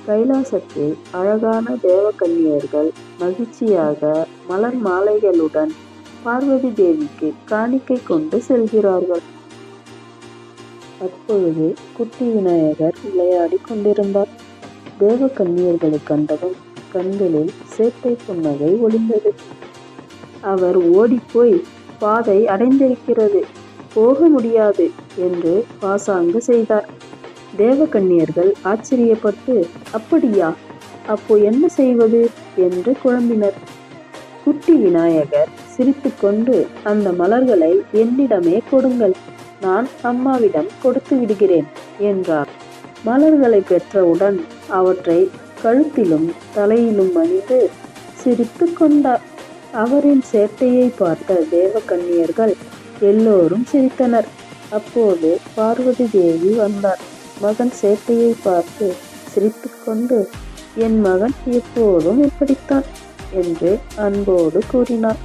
கைலாசத்தில் அழகான தேவகன்னியர்கள் மகிழ்ச்சியாக மலர் மாலைகளுடன் பார்வதி தேவிக்கு காணிக்கை கொண்டு செல்கிறார்கள். அப்பொழுது குட்டி விநாயகர் விளையாடி கொண்டிருந்தார். தேவகன்னியர்களை கண்டதும் கண்களில் சேட்டை புன்னகை ஒளிந்தது. அவர் ஓடிப்போய் பாதை அடைந்திருக்கிறது, போக முடியாது என்று பாசாங்கு செய்தார். தேவகன்னியர்கள் ஆச்சரியப்பட்டு, அப்படியா, அப்போ என்ன செய்வது என்று குழம்பினர். குட்டி விநாயகர் சிரித்துக்கொண்டு, அந்த மலர்களை என்னிடமே கொடுங்கள், நான் அம்மாவிடம் கொடுத்து விடுகிறேன் என்றார். மலர்களை பெற்றவுடன் அவற்றை கழுத்திலும் தலையிலும் அணிந்து சிரித்து கொண்டார். அவரின் சேட்டையை பார்த்த தேவகன்னியர்கள் எல்லோரும் சிரித்தனர். அப்போது பார்வதி தேவி வந்தார். மகன் சேட்டையை பார்த்து சிரித்துக்கொண்டு, என் மகன் எப்போதும் இப்படித்தான் என்று அன்போடு கூறினார்.